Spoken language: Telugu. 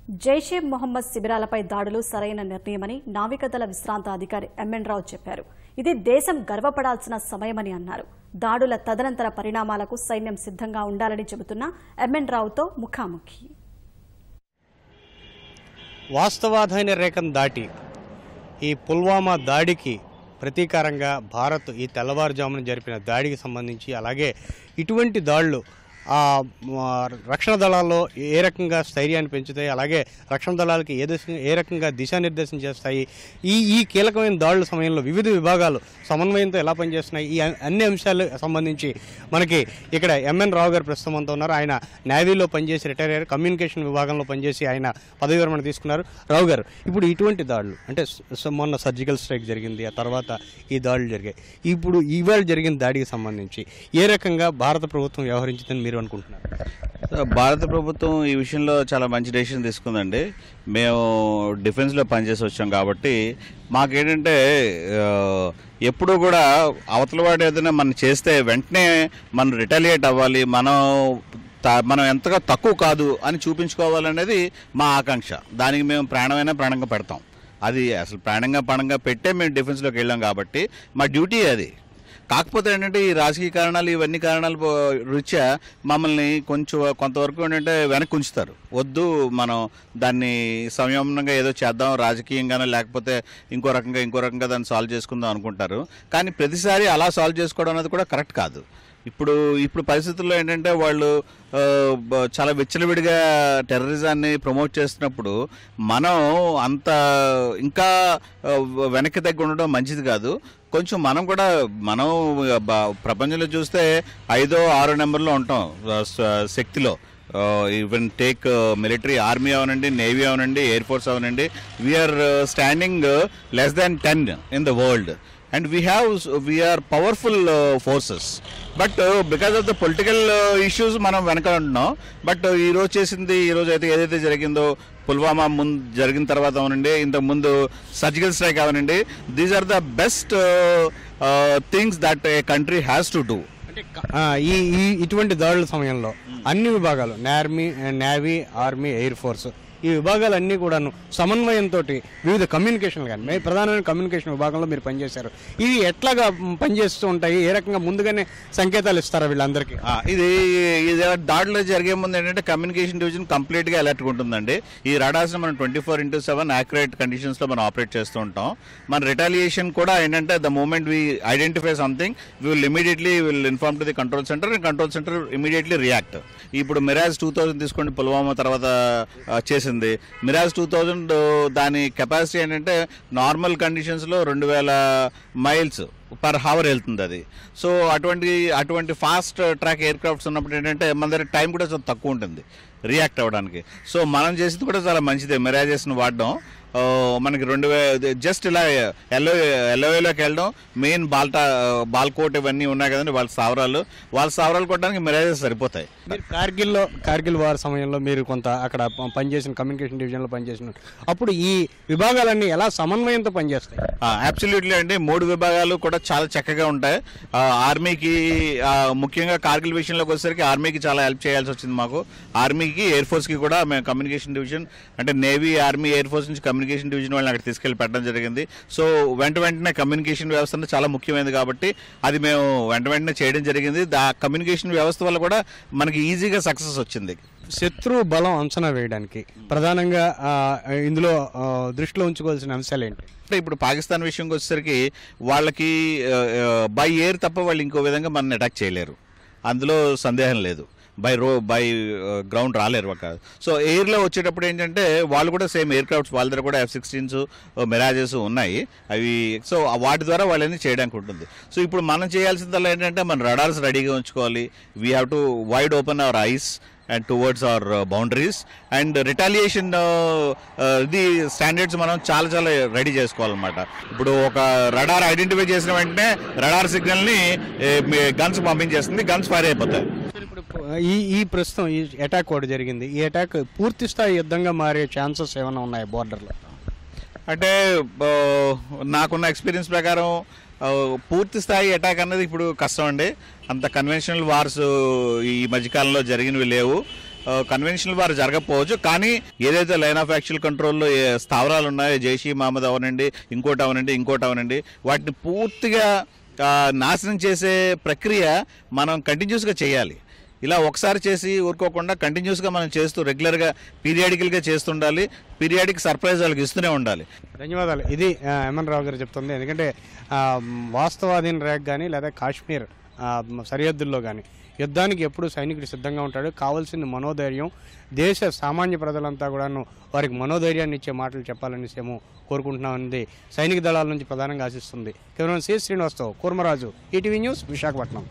జైషే మొహమ్మద్ శిబిరాలపై దాడులు సరైన నిర్ణయమని నావికాదళ విశ్రాంత అధికారి ఎంఎన్ రావు చెప్పారు. ఇది దేశం గర్వపడాల్సిన సమయమని అన్నారు. దాడుల తదనంతర పరిణామాలకు సైన్యం సిద్ధంగా ఉండాలని చెబుతున్న ఎంఎన్ రావుతో ముఖాముఖి. వాస్తవాధైన రేఖను దాటి ఈ పుల్వామా దాడికి ప్రతీకారంగా భారత్ ఈ తెల్లవారుజామున జరిపిన దాడికి సంబంధించి అలాగే ఇటువంటి దాడులు రక్షణ దళాల్లో ఏ రకంగా స్థైర్యాన్ని పెంచుతాయి, అలాగే రక్షణ దళాలకి ఏ రకంగా దిశానిర్దేశం చేస్తాయి, ఈ కీలకమైన దాడుల సమయంలో వివిధ విభాగాలు సమన్వయంతో ఎలా పనిచేస్తున్నాయి, ఈ అన్ని అంశాలకు సంబంధించి మనకి ఇక్కడ ఎంఎన్ రావు గారు ప్రస్తుతం అంతా ఉన్నారు. ఆయన నేవీలో పనిచేసి రిటైర్ అయ్యారు, కమ్యూనికేషన్ విభాగంలో పనిచేసి ఆయన పదవి విరమణ తీసుకున్నారు. రావు గారు, ఇప్పుడు ఇటువంటి దాడులు అంటే మొన్న సర్జికల్ స్ట్రైక్ జరిగింది, ఆ తర్వాత ఈ దాడులు జరిగాయి, ఇప్పుడు ఇవాళ జరిగిన దాడికి సంబంధించి ఏ రకంగా భారత ప్రభుత్వం వ్యవహరించిందని మీరు అనుకుంటున్నారు? భారత ప్రభుత్వం ఈ విషయంలో చాలా మంచి డెసిషన్ తీసుకుందండి. మేము డిఫెన్స్లో పనిచేసి వచ్చాం కాబట్టి మాకేంటంటే ఎప్పుడూ కూడా అవతలవాడు ఏదైనా మనం చేస్తే వెంటనే మనం రిటాలియేట్ అవ్వాలి, మనం ఎంతగా తక్కువ కాదు అని చూపించుకోవాలనేది మా ఆకాంక్ష. దానికి మేము ప్రాణంగా పెడతాం. అది అసలు ప్రాణంగా పెట్టే మేము డిఫెన్స్లోకి వెళ్ళాం కాబట్టి మా డ్యూటీ అది. కాకపోతే ఏంటంటే ఈ రాజకీయ కారణాలు ఇవన్నీ కారణాలు రీత్యా మమ్మల్ని కొంతవరకు ఏంటంటే వెనక్కి ఉంచుతారు. వద్దు, మనం దాన్ని సంయమనంగా ఏదో చేద్దాం, రాజకీయంగానే లేకపోతే ఇంకో రకంగా దాన్ని సాల్వ్ చేసుకుందాం అనుకుంటారు. కానీ ప్రతిసారి అలా సాల్వ్ చేసుకోవడం అనేది కూడా కరెక్ట్ కాదు. ఇప్పుడు పరిస్థితుల్లో ఏంటంటే వాళ్ళు చాలా విచ్చలవిడిగా టెర్రరిజాన్ని ప్రమోట్ చేస్తున్నప్పుడు మనం ఇంకా వెనక్కి తగ్గి ఉండడం మంచిది కాదు. కొంచెం మనం ప్రపంచంలో చూస్తే 5, 6 నెంబర్లో ఉంటాం శక్తిలో. ఈవెన్ టేక్ మిలిటరీ, ఆర్మీ అవనండి, నేవీ అవనండి, ఎయిర్ ఫోర్స్ అవనండి, we are standing less than 10 in the world. And we are powerful forces, but because of the political issues మనం వెనక ఉంటున్నాం. బట్ ఈ రోజు అయితే ఏదైతే జరిగిందో పుల్వామా జరిగిన తర్వాత అవనండి, ఇంతకు ముందు సర్జికల్ స్ట్రైక్ అవనండి, these are the best things that a country has to do. ఇటువంటి దాడుల సమయంలో అన్ని విభాగాలు నేవీ, ఆర్మీ, ఎయిర్ ఫోర్స్ ఈ విభాగాలన్నీ కూడాను సమన్వయంతో వివిధ కమ్యూనికేషన్లు కానీ ప్రధానమైన కమ్యూనికేషన్ విభాగంలో మీరు పనిచేశారు. ఇవి ఎట్లాగా పనిచేస్తూ ఉంటాయి? ఏ రకంగా ముందుగానే సంకేతాలు ఇస్తారా వీళ్ళందరికీ? ఇది దాడులు జరిగే ముందు ఏంటంటే కమ్యూనికేషన్ డివిజన్ కంప్లీట్గా అలర్ట్గా ఉంటుందండి. ఈ రడార్స్ని మనం 24/7 యాక్యురేట్ కండిషన్స్లో మనం ఆపరేట్ చేస్తూ ఉంటాం. మన రిటాలియేషన్ కూడా ఏంటంటే the moment we identify something will inform to the control centre and control centre immediately react. ఇప్పుడు మిరాజ్ 2000 తీసుకోండి, పుల్వామా తర్వాత చేసింది. మిరాజ్ 2000 దాని కెపాసిటీ ఏంటంటే నార్మల్ కండిషన్స్లో 2000 మైల్స్ పర్ హవర్ వెళ్తుంది అది. సో అటువంటి ఫాస్ట్ ట్రాక్ ఎయిర్ క్రాఫ్ట్స్ ఉన్నప్పుడు ఏంటంటే మన దగ్గర టైం కూడా చాలా తక్కువ ఉంటుంది రియాక్ట్ అవ్వడానికి. సో మనం చేసింది కూడా చాలా మంచిదే, మిరాజెస్ని వాడడం. మనకి 2000 జస్ట్ ఇలా ఎల్ఓఏలోకి వెళ్ళడం, మెయిన్ బాల్కోట్ ఇవన్నీ ఉన్నాయి కదండి, వాళ్ళ స్థావరాలు కొట్టడానికి మిరాజెస్ సరిపోతాయి. మీరు కార్గిల్ వార్ సమయంలో మీరు కొంత అక్కడ పనిచేసిన కమ్యూనికేషన్ డివిజన్లో పనిచేసిన అప్పుడు ఈ విభాగాలన్నీ ఎలా సమన్వయంతో పనిచేస్తాయి? అబ్సల్యూట్లీ అండి, 3 విభాగాలు కూడా చాలా చక్కగా ఉంటాయి. ఆర్మీకి ముఖ్యంగా కార్గిల్ విషయంలోకి వచ్చేసరికి ఆర్మీకి చాలా హెల్ప్ చేయాల్సి వచ్చింది మాకు. ఆర్మీకి, ఎయిర్ ఫోర్స్కి కూడా మేము కమ్యూనికేషన్ డివిజన్ అంటే నేవీ, ఆర్మీ, ఎయిర్ ఫోర్స్ నుంచి కమ్యూనికేషన్ డివిజన్ వాళ్ళని అక్కడ తీసుకెళ్లి పెట్టడం జరిగింది. సో వెంటనే కమ్యూనికేషన్ వ్యవస్థ చాలా ముఖ్యమైనది కాబట్టి అది మేము వెంటనే చేయడం జరిగింది. కమ్యూనికేషన్ వ్యవస్థ వల్ల కూడా మనకి ఈజీగా సక్సెస్ వచ్చింది. శత్రు బలం అంచనా వేయడానికి ప్రధానంగా ఇందులో దృష్టిలో ఉంచుకోవాల్సిన అంశాలు ఏంటి? అంటే ఇప్పుడు పాకిస్తాన్ విషయంకి వచ్చేసరికి వాళ్ళకి బై ఎయిర్ తప్ప వాళ్ళు ఇంకో విధంగా మనల్ని అటాక్ చేయలేరు, అందులో సందేహం లేదు. బై గ్రౌండ్ రాలేరు కాదు. సో ఎయిర్లో వచ్చేటప్పుడు ఏంటంటే వాళ్ళు కూడా సేమ్ ఎయిర్ క్రాఫ్ట్స్, వాళ్ళ దగ్గర కూడా F-16s, మిరాజెస్ ఉన్నాయి అవి. సో వాటి ద్వారా వాళ్ళని చేయడానికి ఉంటుంది. సో ఇప్పుడు మనం చేయాల్సిందల్లా ఏంటంటే మన రడార్స్ రెడీగా ఉంచుకోవాలి. We have to wide open our eyes and towards our boundaries and retaliation the standards మనం చాలా రెడీ చేసుకోవాలన్నమాట. ఇప్పుడు ఒక రడార్ ఐడెంటిఫై చేసిన వెంటనే రడార్ సిగ్నల్ని గన్స్ పంపించేస్తుంది, గన్స్ ఫైర్ అయిపోతాయి. ఈ ప్రస్తుతం ఈ అటాక్ కూడా జరిగింది, ఈ అటాక్ పూర్తి స్థాయి యుద్ధంగా మారే ఛాన్సెస్ ఏమైనా ఉన్నాయి బోర్డర్లో? అంటే నాకున్న ఎక్స్పీరియన్స్ ప్రకారం పూర్తి స్థాయి అటాక్ అన్నది ఇప్పుడు కష్టం అండి. అంత కన్వెన్షనల్ వార్స్ ఈ మధ్యకాలంలో జరిగినవి లేవు. కన్వెన్షనల్ వారు జరగకపోవచ్చు. కానీ ఏదైతే లైన్ ఆఫ్ యాక్చువల్ కంట్రోల్లో స్థావరాలు ఉన్నాయో, జైషీ మహమ్మద్ అవనండి, ఇంకోటి అవనండి, వాటిని పూర్తిగా నాశనం చేసే ప్రక్రియ మనం కంటిన్యూస్గా చేయాలి. ఇలా ఒకసారి చేసి ఊరుకోకుండా కంటిన్యూస్గా మనం చేస్తూ రెగ్యులర్గా పీరియాడికల్గా చేస్తుండాలి. పీరియాడిక్ సర్ప్రైజ్ వాళ్ళకి ఇస్తూనే ఉండాలి. ధన్యవాదాలు. ఇది ఎంఎన్ రావు గారు చెప్తుంది. ఎందుకంటే వాస్తవాధీన రేఖ కానీ లేదా కాశ్మీర్ సరిహద్దుల్లో కానీ యుద్ధానికి ఎప్పుడు సైనికుడు సిద్ధంగా ఉంటాడు. కావాల్సింది మనోధైర్యం. దేశ సామాన్య ప్రజలంతా కూడాను వారికి మనోధైర్యాన్ని ఇచ్చే మాటలు చెప్పాలనేసి ఏమో కోరుకుంటున్నామని సైనిక దళాల నుంచి ప్రధానంగా ఆశిస్తుంది. కేవలం సి శ్రీనివాసరావు, కూర్మరాజు, ఈటీవీ న్యూస్, విశాఖపట్నం.